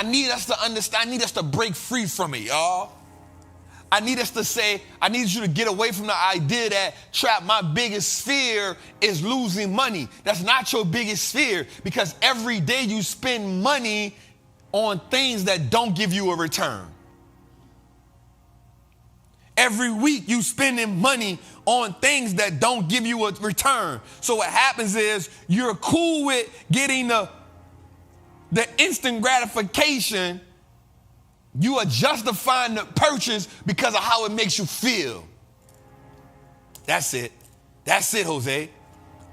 I need us to understand. I need us to break free from it, y'all. I need us to say, I need you to get away from the idea that, Trap, my biggest fear is losing money. That's not your biggest fear, because every day you spend money on things that don't give you a return. Every week you spending money on things that don't give you a return. So what happens is you're cool with getting the instant gratification. You are justifying the purchase because of how it makes you feel. That's it. That's it, Jose.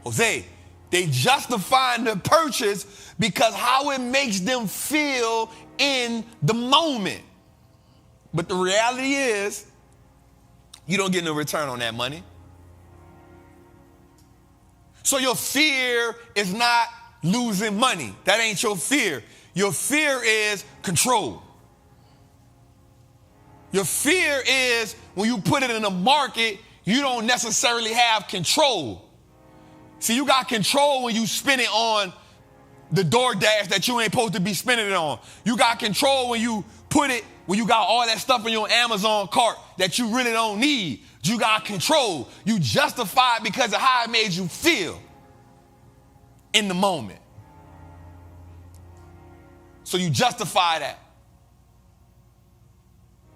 Jose, they justifying the purchase because how it makes them feel in the moment. But the reality is, you don't get no return on that money. So your fear is not losing money. That ain't your fear. Your fear is control. Your fear is when you put it in the market, you don't necessarily have control. See, you got control when you spend it on the DoorDash that you ain't supposed to be spending it on. You got control when you when you got all that stuff in your Amazon cart that you really don't need. You got control. You justify it because of how it made you feel in the moment. So you justify that.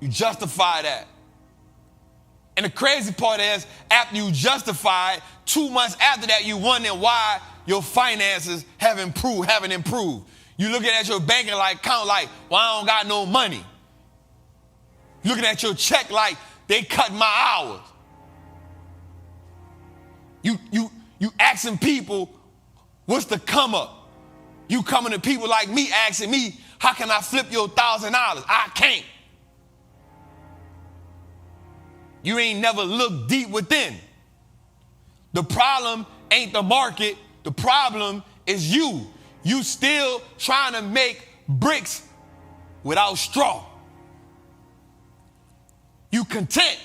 You justify that. And the crazy part is, after you justify it, 2 months after that, you wondering why your finances haven't improved. You looking at your banking account like, well, I don't got no money. Looking at your check like, they cut my hours. You asking people, what's the come up? You coming to people like me asking me, how can I flip your $1,000? I can't. You ain't never looked deep within. The problem ain't the market. The problem is you. You still trying to make bricks without straw. You content.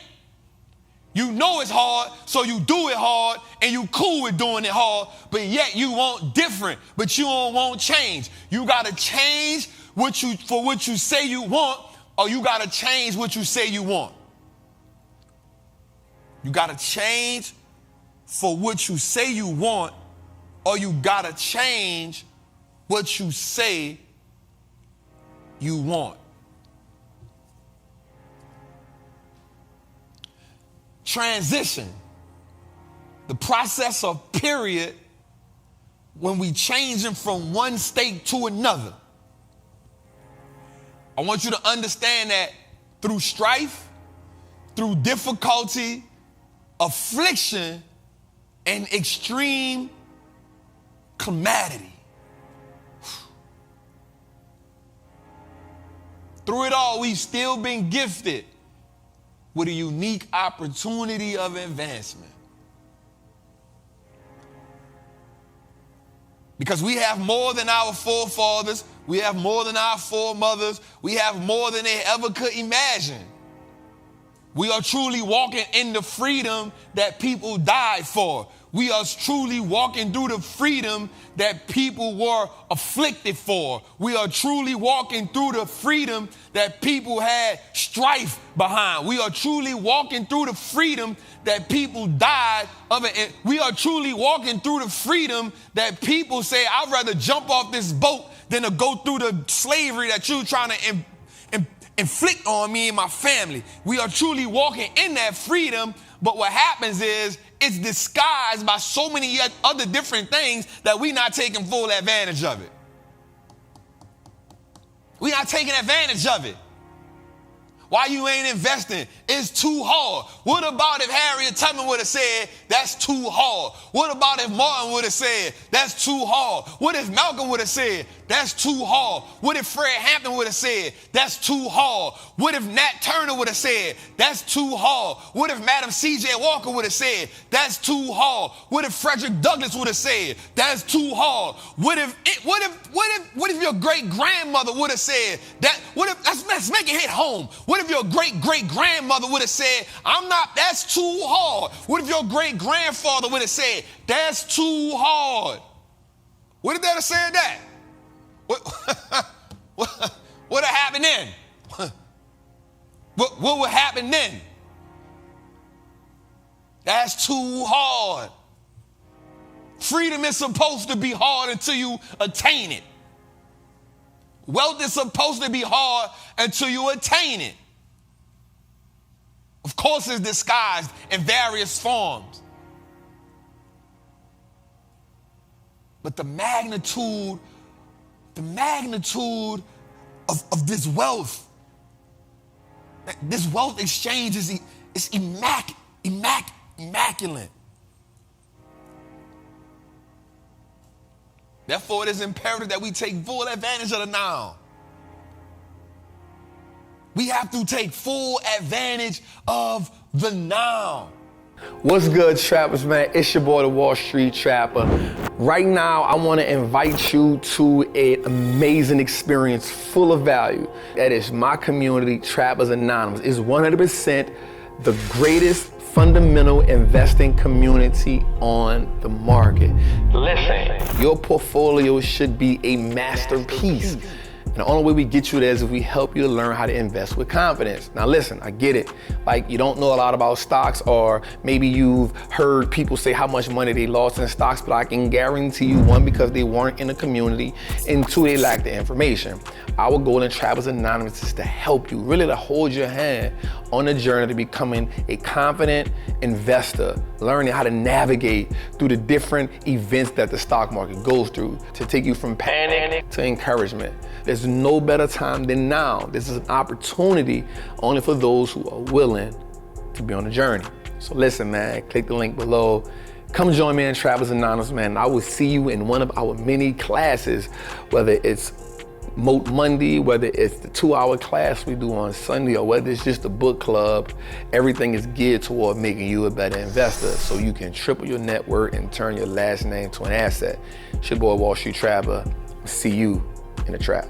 You know it's hard, so you do it hard, and you cool with doing it hard, but yet you want different, but you don't want change. You got to change for what you say you want, or you got to change what you say you want. You got to change for what you say you want, or you got to change what you say you want. Transition, the process of period when we changing from one state to another. I want you to understand that through strife, through difficulty, affliction, and extreme calamity. Through it all, we've still been gifted with a unique opportunity of advancement. Because we have more than our forefathers, we have more than our foremothers, we have more than they ever could imagine. We are truly walking in the freedom that people died for. We are truly walking through the freedom that people were afflicted for. We are truly walking through the freedom that people had strife behind. We are truly walking through the freedom that people died of it. We are truly walking through the freedom that people say, I'd rather jump off this boat than to go through the slavery that you're trying to inflict on me and my family. We are truly walking in that freedom, but what happens is it's disguised by so many other different things that we're not taking full advantage of it. We're not taking advantage of it. Why you ain't investing? It's too hard. What about if Harriet Tubman would have said, that's too hard? What about if Martin would have said, that's too hard? What if Malcolm would have said, that's too hard? What if Fred Hampton would have said, that's too hard? What if Nat Turner would have said, that's too hard? What if Madam C.J. Walker would have said, that's too hard? What if Frederick Douglass would have said, that's too hard? What if your great grandmother would have said that? Let's make it hit home. What if your great great grandmother would have said, that's too hard? What if your great grandfather would have said, that's too hard? What if they'd have said that? What would happen then? What would happen then? That's too hard. Freedom is supposed to be hard until you attain it. Wealth is supposed to be hard until you attain it. Of course, it's disguised in various forms. But the magnitude of this wealth exchange is immaculate. Therefore, it is imperative that we take full advantage of the now. We have to take full advantage of the now. What's good, trappers, man? It's your boy, the Wall Street Trapper. Right now, I want to invite you to an amazing experience full of value. That is my community, Trappers Anonymous. It's 100% the greatest fundamental investing community on the market. Listen, your portfolio should be a masterpiece. And the only way we get you there is if we help you to learn how to invest with confidence. Now listen, I get it. Like, you don't know a lot about stocks, or maybe you've heard people say how much money they lost in stocks, but I can guarantee you, one, because they weren't in the community, and two, they lack the information. Our goal in Trappers Anonymous is to help you, really to hold your hand on the journey to becoming a confident investor, learning how to navigate through the different events that the stock market goes through, to take you from panic to encouragement. There's no better time than now. This is an opportunity only for those who are willing to be on the journey. So listen, man, click the link below. Come join me in Trappers Anonymous, man. I will see you in one of our many classes, whether it's Moat Monday, whether it's the 2-hour class we do on Sunday, or whether it's just a book club. Everything is geared toward making you a better investor so you can triple your net worth and turn your last name to an asset. It's your boy, Wall Street Trapper. See you in the trap.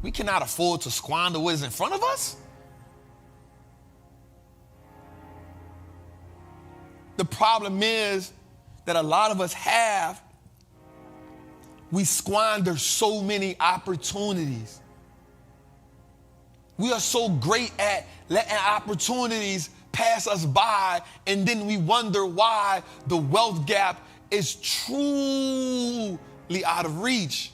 We cannot afford to squander what is in front of us. The problem is that a lot of us we squander so many opportunities. We are so great at letting opportunities pass us by, and then we wonder why the wealth gap is truly out of reach.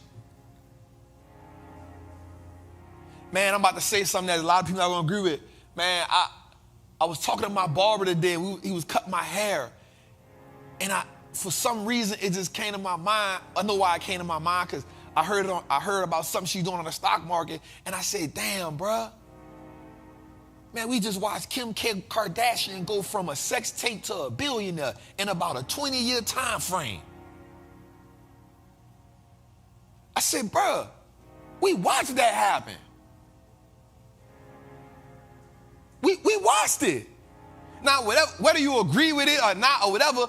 Man, I'm about to say something that a lot of people are going to agree with. Man, I was talking to my barber today, and he was cutting my hair. And for some reason, it just came to my mind. I know why it came to my mind, because I heard about something she's doing on the stock market. And I said, damn, bruh. Man, we just watched Kim Kardashian go from a sex tape to a billionaire in about a 20-year time frame. I said, bruh, we watched that happen. We watched it. Now, whether you agree with it or not or whatever,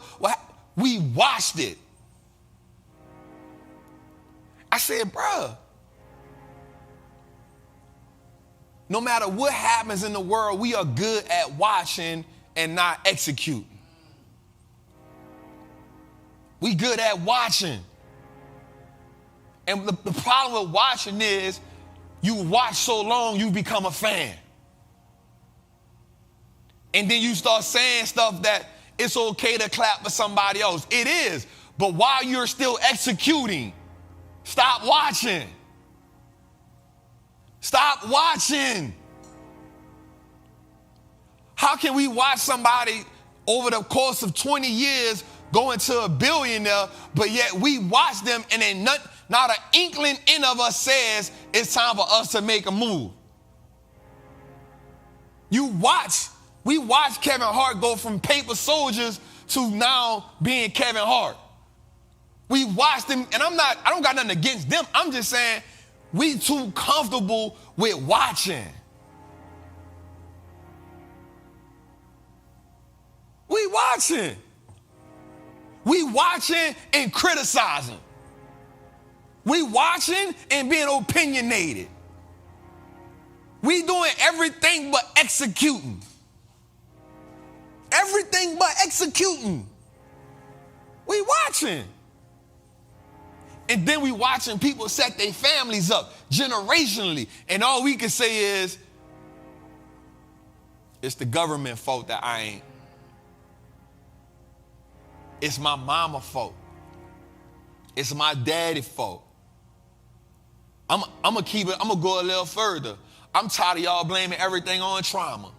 we watched it. I said, bruh, no matter what happens in the world, we are good at watching and not executing. We good at watching. And the problem with watching is you watch so long, you become a fan. And then you start saying stuff that it's okay to clap for somebody else. It is. But while you're still executing, stop watching. Stop watching. How can we watch somebody over the course of 20 years go into a billionaire, but yet we watch them and then not an inkling in of us says it's time for us to make a move? We watched Kevin Hart go from paper soldiers to now being Kevin Hart. We watched him, and I don't got nothing against them. I'm just saying we too comfortable with watching. We watching. We watching and criticizing. We watching and being opinionated. We doing everything but executing. Everything but executing. We watching. And then we watching people set their families up generationally. And all we can say is, it's the government fault that I ain't. It's my mama fault. It's my daddy fault. I'm gonna go a little further. I'm tired of y'all blaming everything on trauma.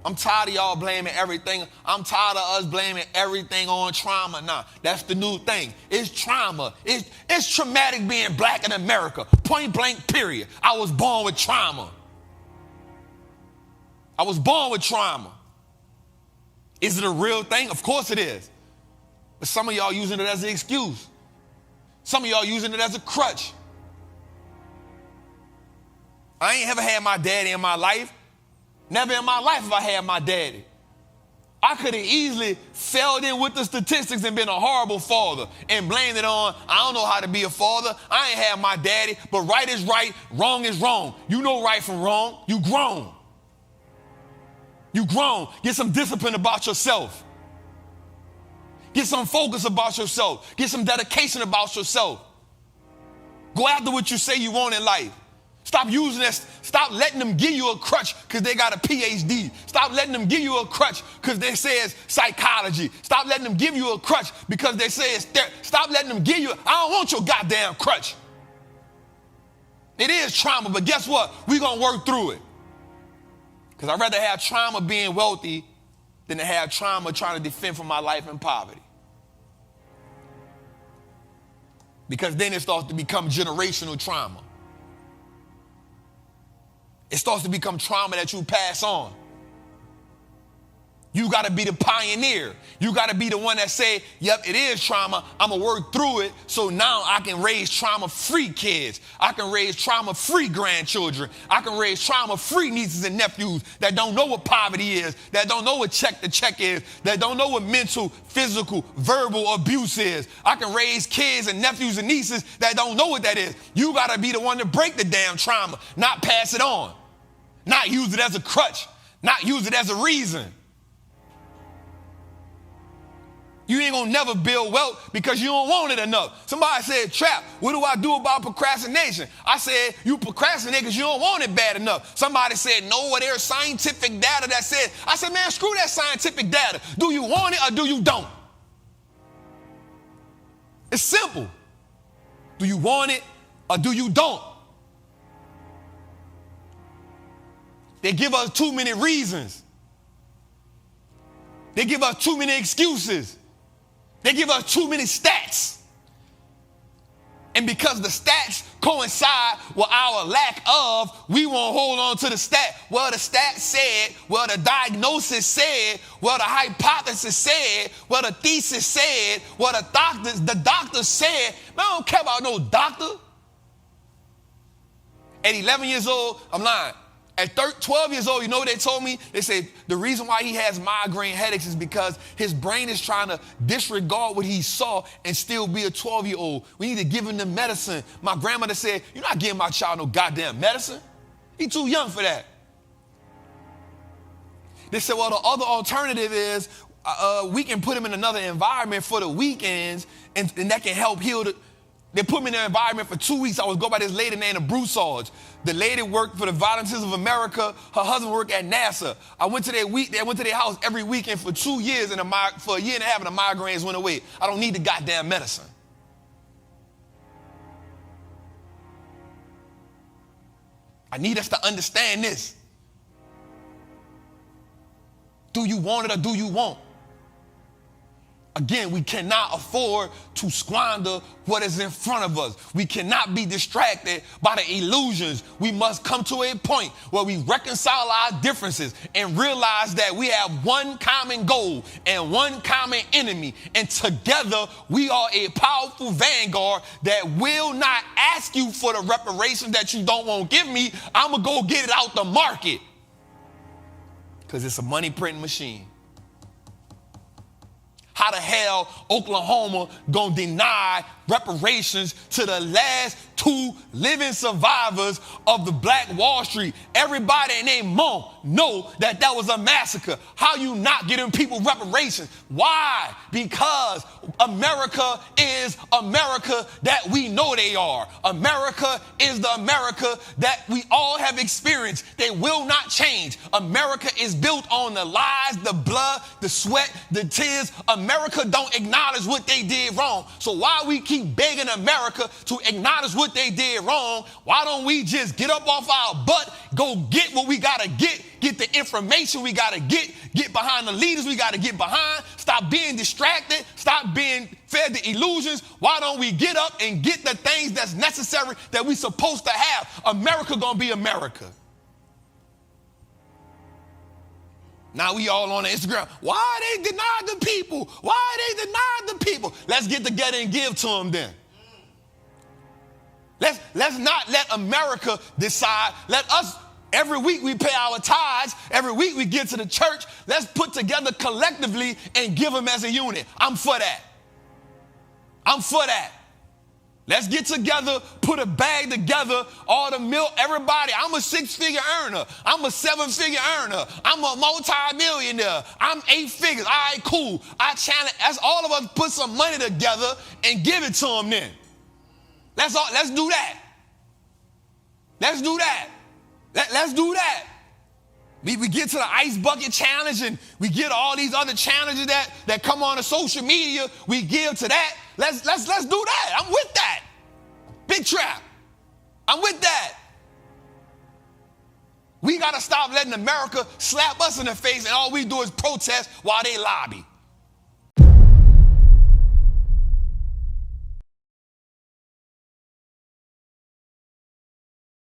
I'm tired of y'all blaming everything. I'm tired of us blaming everything on trauma. Nah, that's the new thing. It's trauma. It's traumatic being black in America. Point blank, period. I was born with trauma. I was born with trauma. Is it a real thing? Of course it is. But some of y'all using it as an excuse. Some of y'all using it as a crutch. I ain't ever had my daddy in my life. Never in my life have I had my daddy. I could have easily fell in with the statistics and been a horrible father and blamed it on, I don't know how to be a father. I ain't had my daddy, but right is right, wrong is wrong. You know right from wrong. You grown. You grown. Get some discipline about yourself. Get some focus about yourself. Get some dedication about yourself. Go after what you say you want in life. Stop using this. Stop letting them give you a crutch because they got a PhD. Stop letting them give you a crutch because they say it's psychology. Stop letting them give you a crutch because they say it's therapy. Stop letting them give you, I don't want your goddamn crutch. It is trauma, but guess what? We're going to work through it. Because I'd rather have trauma being wealthy than to have trauma trying to defend from my life in poverty. Because then it starts to become generational trauma. It starts to become trauma that you pass on. You got to be the pioneer. You got to be the one that say, yep, it is trauma. I'm going to work through it so now I can raise trauma-free kids. I can raise trauma-free grandchildren. I can raise trauma-free nieces and nephews that don't know what poverty is, that don't know what check to check is, that don't know what mental, physical, verbal abuse is. I can raise kids and nephews and nieces that don't know what that is. You got to be the one to break the damn trauma, not pass it on, not use it as a crutch, not use it as a reason. You ain't gonna never build wealth because you don't want it enough. Somebody said, Trap, what do I do about procrastination? I said, you procrastinate because you don't want it bad enough. Somebody said, no, well, there's scientific data that says. I said, man, screw that scientific data. Do you want it or do you don't? It's simple. Do you want it or do you don't? They give us too many reasons. They give us too many excuses. They give us too many stats. And because the stats coincide with our lack of, we won't hold on to the stat. Well, the stat said, well, the diagnosis said, well, the hypothesis said, well, the thesis said, well, the doctor said. Man, I don't care about no doctor. At 11 years old, I'm lying. At 12 years old, you know what they told me? They said the reason why he has migraine headaches is because his brain is trying to disregard what he saw and still be a 12-year-old. We need to give him the medicine. My grandmother said, you're not giving my child no goddamn medicine. He's too young for that. They said, well, the other alternative is we can put him in another environment for the weekends and that can help heal the... They put me in an environment for 2 weeks. I was go by this lady named Broussard. The lady worked for the Volunteers of America. Her husband worked at NASA. I went to their house every weekend for 2 years, and for a year and a half, and the migraines went away. I don't need the goddamn medicine. I need us to understand this. Do you want it or do you want? Again, we cannot afford to squander what is in front of us. We cannot be distracted by the illusions. We must come to a point where we reconcile our differences and realize that we have one common goal and one common enemy. And together, we are a powerful vanguard that will not ask you for the reparations that you don't want to give me. I'm going to go get it out the market because it's a money printing machine. how the hell Oklahoma gonna deny reparations to the last 2 living survivors of the Black Wall Street. Everybody in their mom know that that was a massacre. How you not getting people reparations? Why? Because America is America that we know they are. America is the America that we all have experienced. They will not change. America is built on the lies, the blood, the sweat, the tears. America don't acknowledge what they did wrong. So why we keep begging America to acknowledge what they did wrong? Why don't we just get up off our butt, go get what we gotta get the information we gotta get behind the leaders we gotta get behind, stop being distracted, stop being fed the illusions. Why don't we get up and get the things that's necessary that we supposed to have? America gonna be America. Now we all on Instagram. Why they denied the people? Why they denied the people? Let's get together and give to them then. Let's not let America decide. Let us, every week we pay our tithes. Every week we give to the church. Let's put together collectively and give them as a unit. I'm for that. I'm for that. Let's get together, put a bag together, all the milk, everybody. I'm a 6-figure earner. I'm a 7-figure earner. I'm a multi-millionaire. I'm 8 figures. All right, cool. I challenge, that's all of us put some money together and give it to them then. Let's do that. Let's do that. Let's do that. We get to the ice bucket challenge and we get all these other challenges that come on to social media. We give to that. Let's do that. I'm with that. Big Trap. I'm with that. We got to stop letting America slap us in the face and all we do is protest while they lobby.